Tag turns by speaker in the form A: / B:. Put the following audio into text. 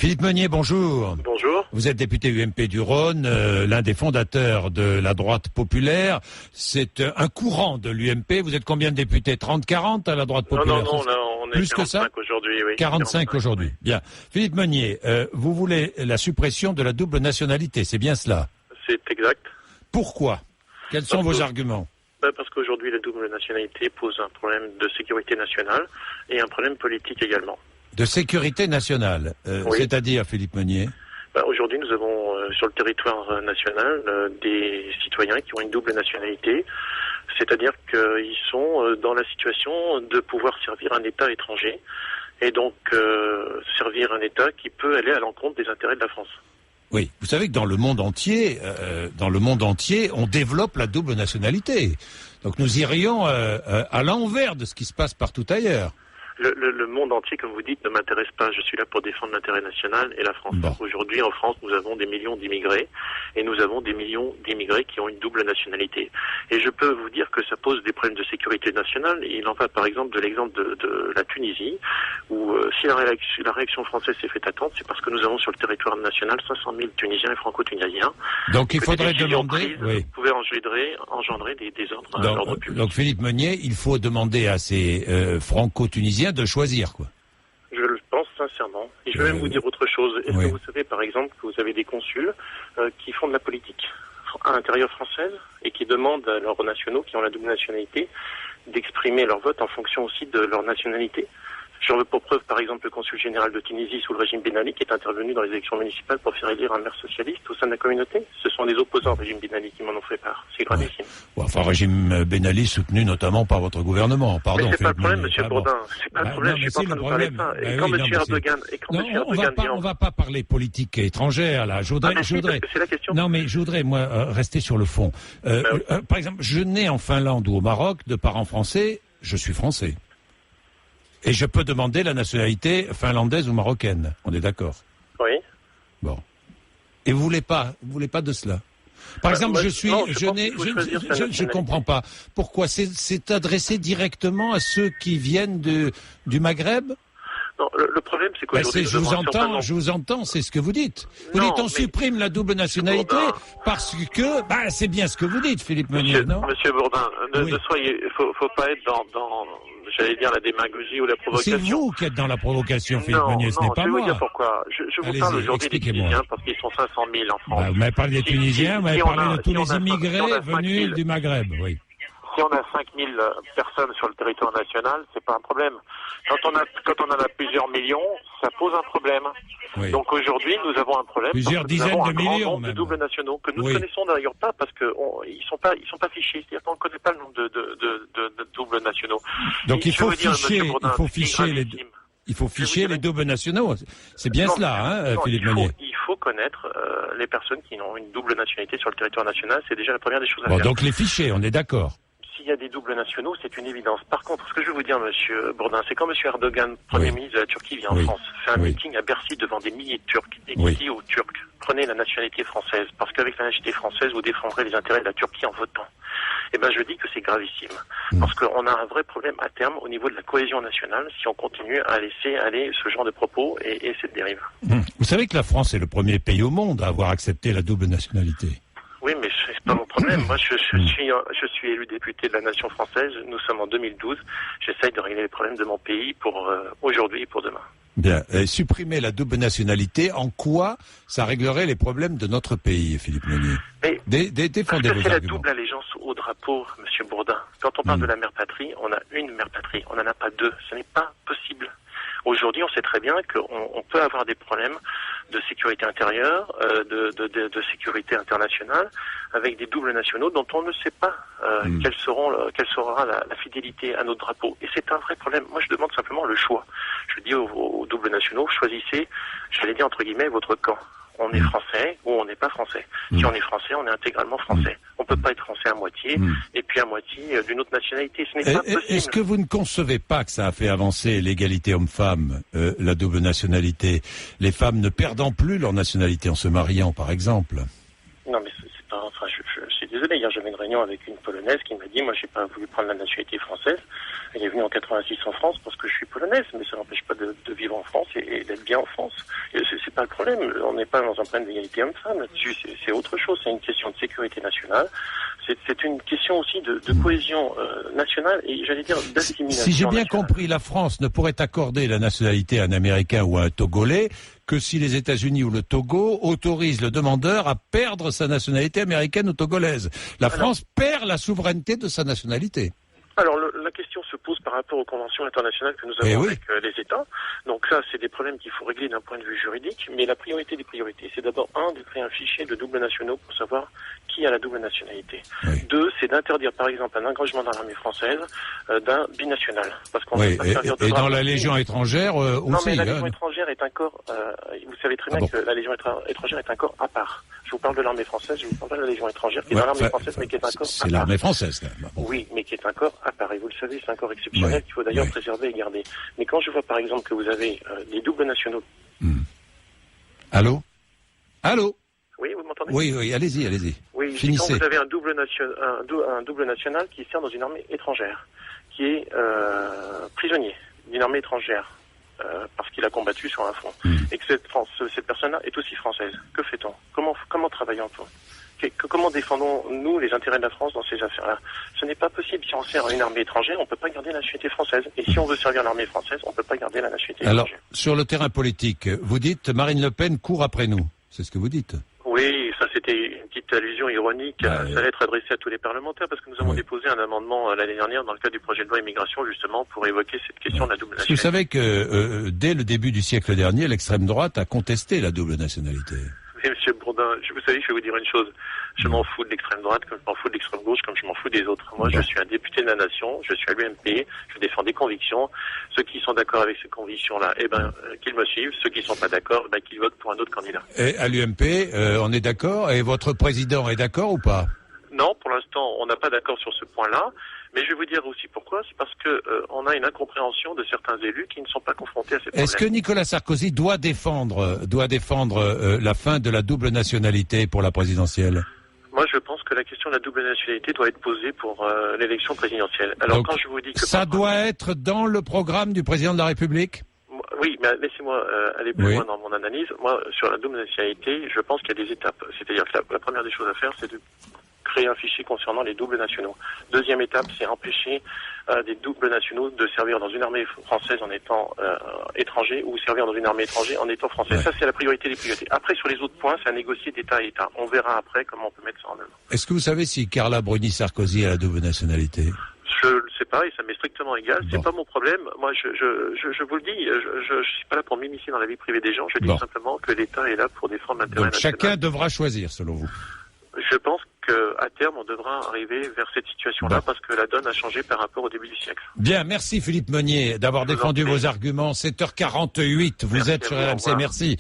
A: Philippe Meunier, bonjour.
B: Bonjour.
A: Vous êtes député UMP du Rhône, l'un des fondateurs de la droite populaire. C'est un courant de l'UMP. Vous êtes combien de députés? 30, 40 à la droite populaire?
B: Non, on est
A: plus
B: 45
A: que ça
B: aujourd'hui. Oui.
A: 45 aujourd'hui. Bien. Philippe Meunier, vous voulez la suppression de la double nationalité, c'est bien cela?
B: C'est exact.
A: Pourquoi? Quels sont vos arguments?
B: Parce qu'aujourd'hui, la double nationalité pose un problème de sécurité nationale et un problème politique également.
A: De sécurité nationale,
B: oui.
A: C'est-à-dire, Philippe Meunier?
B: Aujourd'hui, nous avons sur le territoire national des citoyens qui ont une double nationalité, c'est-à-dire qu'ils sont dans la situation de pouvoir servir un État étranger et donc servir un État qui peut aller à l'encontre des intérêts de la France.
A: Oui, vous savez que dans le monde entier, on développe la double nationalité. Donc nous irions à l'envers de ce qui se passe partout ailleurs.
B: Le monde entier, comme vous dites, ne m'intéresse pas. Je suis là pour défendre l'intérêt national et la France.
A: Bon.
B: Aujourd'hui, en France, nous avons des millions d'immigrés et nous avons des millions d'immigrés qui ont une double nationalité. Et je peux vous dire que ça pose des problèmes de sécurité nationale. Il en va par exemple de l'exemple de la Tunisie, où si la réaction française s'est fait attendre, c'est parce que nous avons sur le territoire national 500 000 Tunisiens et Franco-Tunisiens.
A: Donc il faudrait demander...
B: Oui. Vous pouvez engendrer des ordres publics.
A: Donc Philippe Meunier, il faut demander à ces Franco-Tunisiens de choisir, quoi.
B: Je le pense sincèrement. Et je vais même vous dire autre chose. Est-ce que vous savez, par exemple, que vous avez des consuls qui font de la politique à l'intérieur française et qui demandent à leurs nationaux, qui ont la double nationalité, d'exprimer leur vote en fonction aussi de leur nationalité? J'en veux pour preuve, par exemple, le consul général de Tunisie sous le régime Ben Ali qui est intervenu dans les élections municipales pour faire élire un maire socialiste au sein de la communauté. Ce sont les opposants au régime Ben Ali qui m'en ont fait part. C'est gravissime.
A: Ouais. Enfin, régime Ben Ali soutenu notamment par votre gouvernement. Pardon.
B: Mais c'est pas le problème, monsieur Bourdin. C'est pas le problème. Je suis pas en train de vous parler de ça. Et quand monsieur Erdogan,
A: on va pas parler politique étrangère, là. Je voudrais.
B: C'est la question.
A: Non, mais je voudrais, moi, rester sur le fond. Par exemple, je nais en Finlande ou au Maroc de parents français. Je suis français. Et je peux demander la nationalité finlandaise ou marocaine. On est d'accord?
B: Oui.
A: Bon. Et vous voulez pas de cela? Par exemple, je comprends pas. Pourquoi? C'est adressé directement à ceux qui viennent du Maghreb?
B: Non, le problème, c'est qu'aujourd'hui...
A: Je vous entends, c'est ce que vous dites. Vous dites on supprime la double nationalité parce que... c'est bien ce que vous dites, Philippe Meunier, non?
B: Monsieur Bourdin, faut pas être dans j'allais dire la démagogie ou la provocation.
A: C'est vous qui êtes dans la provocation, Philippe Meunier, ce n'est pas moi.
B: Je vais vous dire pourquoi. Je vous parle aujourd'hui des Tunisiens parce qu'ils sont 500 000 en France.
A: Vous m'avez parlé des Tunisiens, vous m'avez parlé de tous les immigrés venus du Maghreb, oui.
B: Si on a 5000 personnes sur le territoire national, c'est pas un problème. Quand on en a plusieurs millions, ça pose un problème. Oui. Donc aujourd'hui, nous avons un problème.
A: Plusieurs dizaines de millions
B: de doubles nationaux que nous ne connaissons d'ailleurs pas parce que ils sont pas fichés. C'est-à-dire qu'on ne connaît pas le nombre de doubles nationaux.
A: Donc il faut ficher les doubles nationaux. C'est bien cela, Philippe Meunier.
B: Il faut connaître les personnes qui ont une double nationalité sur le territoire national. C'est déjà la première des choses à faire.
A: Donc les ficher, on est d'accord.
B: S'il y a des doubles nationaux, c'est une évidence. Par contre, ce que je veux vous dire, monsieur Bourdin, c'est quand monsieur Erdogan, Premier ministre de la Turquie, vient en France, fait un meeting à Bercy devant des milliers de Turcs, et qui dit aux Turcs, prenez la nationalité française, parce qu'avec la nationalité française, vous défendrez les intérêts de la Turquie en votant. Eh ben, je dis que c'est gravissime. Parce qu'on a un vrai problème à terme au niveau de la cohésion nationale si on continue à laisser aller ce genre de propos et cette dérive.
A: Vous savez que la France est le premier pays au monde à avoir accepté la double nationalité.
B: Oui, mais c'est pas mon problème. Moi, je suis élu député de la nation française. Nous sommes en 2012. J'essaye de régler les problèmes de mon pays pour aujourd'hui et pour demain.
A: Bien. Supprimer la double nationalité, en quoi ça réglerait les problèmes de notre pays, Philippe Meunier? Défendez vos arguments.
B: C'est la double allégeance au drapeau, monsieur Bourdin. Quand on parle de la mère patrie, on a une mère patrie. On n'en a pas deux. Ce n'est pas possible. Aujourd'hui, on sait très bien qu'on peut avoir des problèmes de sécurité intérieure, de sécurité internationale, avec des doubles nationaux dont on ne sait pas quelle sera la fidélité à notre drapeau. Et c'est un vrai problème. Moi, je demande simplement le choix. Je dis aux doubles nationaux, choisissez, j'allais dire entre guillemets, votre camp. On est français ou on n'est pas français. Si on est français, on est intégralement français. On peut pas être français à moitié et puis à moitié d'une autre nationalité. Ce n'est pas possible.
A: Est-ce que vous ne concevez pas que ça a fait avancer l'égalité homme-femme, la double nationalité, les femmes ne perdant plus leur nationalité en se mariant, par exemple?
B: Non, mais enfin, je suis désolé, hier j'avais une réunion avec une Polonaise qui m'a dit, moi j'ai pas voulu prendre la nationalité française. Elle est venue en 86 en France parce que je suis polonaise, mais ça n'empêche pas de vivre en France et d'être bien en France. Et c'est pas le problème, on n'est pas dans un problème d'égalité homme-femme là-dessus, c'est autre chose, c'est une question de sécurité nationale. C'est une question aussi de cohésion nationale et j'allais dire d'assimilation.
A: Si j'ai bien
B: nationale.
A: compris, la France ne pourrait accorder la nationalité à un Américain ou à un Togolais que si les États-Unis ou le Togo autorisent le demandeur à perdre sa nationalité américaine ou togolaise. La France perd la souveraineté de sa nationalité.
B: Alors, la question se pose par rapport aux conventions internationales que nous avons avec les États. Donc ça, c'est des problèmes qu'il faut régler d'un point de vue juridique. Mais la priorité des priorités, c'est d'abord, de créer un fichier de double nationaux pour savoir qui a la double nationalité. Oui. 2, c'est d'interdire, par exemple, un engagement dans l'armée française d'un binational. Parce qu'on ne peut pas servir de
A: dans la Légion étrangère aussi.
B: Non, mais la Légion étrangère est un corps... vous savez très bien que la Légion étrangère est un corps à part. Je vous parle de l'armée française, je vous parle de la Légion étrangère, qui est dans l'armée française, mais qui est un corps à part.
A: C'est l'armée française, quand même. Bon.
B: Oui, mais qui est un corps à part. Et vous le savez, c'est un corps exceptionnel qu'il faut d'ailleurs préserver et garder. Mais quand je vois, par exemple, que vous avez des doubles nationaux...
A: Allô ? Allô ?
B: Oui, vous m'entendez ?
A: Oui, allez-y.
B: Oui, quand vous avez un double national qui sert dans une armée étrangère, qui est prisonnier d'une armée étrangère, parce qu'il a combattu sur un front, et que cette personne-là est aussi française. Que fait-on ? Comment travaillons-on ? Comment défendons-nous les intérêts de la France dans ces affaires-là ? Ce n'est pas possible. Si on sert à une armée étrangère, on ne peut pas garder la nationalité française. Et si on veut servir l'armée française, on ne peut pas garder la nationalité étrangère.
A: Alors, sur le terrain politique, vous dites Marine Le Pen court après nous. C'est ce que vous dites.
B: Oui, ça c'était une petite allusion ironique. Ça allait être adressé à tous les parlementaires parce que nous avons déposé un amendement l'année dernière dans le cadre du projet de loi immigration justement pour évoquer cette question de la double nationalité.
A: Vous savez que dès le début du siècle dernier, l'extrême droite a contesté la double nationalité.
B: Oui, monsieur Bourdin, vous savez, je vais vous dire une chose. Je m'en fous de l'extrême droite, comme je m'en fous de l'extrême gauche, comme je m'en fous des autres. Moi, je suis un député de la nation, je suis à l'UMP, je défends des convictions. Ceux qui sont d'accord avec ces convictions-là, qu'ils me suivent. Ceux qui ne sont pas d'accord, qu'ils votent pour un autre candidat.
A: Et à l'UMP, on est d'accord ? Et votre président est d'accord ou pas ?
B: Non, pour l'instant, on n'a pas d'accord sur ce point-là. Mais je vais vous dire aussi pourquoi. C'est parce que on a une incompréhension de certains élus qui ne sont pas confrontés à ces problèmes.
A: Est-ce que Nicolas Sarkozy doit défendre la fin de la double nationalité pour la présidentielle ?
B: Moi, je pense que la question de la double nationalité doit être posée pour l'élection présidentielle. Alors, donc, quand je vous dis que
A: ça doit être dans le programme du président de la République ?
B: Oui, mais laissez-moi aller plus loin dans mon analyse. Moi, sur la double nationalité, je pense qu'il y a des étapes. C'est-à-dire que la première des choses à faire, c'est de créer un fichier concernant les doubles nationaux. Deuxième étape, c'est empêcher des doubles nationaux de servir dans une armée française en étant étranger ou servir dans une armée étrangère en étant français. Ça, c'est la priorité des priorités. Après, sur les autres points, c'est à négocier d'État à État. On verra après comment on peut mettre ça en œuvre.
A: Est-ce que vous savez si Carla Bruni-Sarkozy a la double nationalité ?
B: Je le sais pas et ça m'est strictement égal. C'est pas mon problème. Moi, je vous le dis, je suis pas là pour m'immiscer dans la vie privée des gens. Je dis simplement que l'État est là pour défendre l'intérêt national.
A: Donc chacun devra choisir, selon vous.
B: Je pense qu'à terme, on devra arriver vers cette situation-là parce que la donne a changé par rapport au début du siècle.
A: Bien, merci Philippe Meunier d'avoir défendu vos arguments. 7h48, vous êtes sur RMC, merci.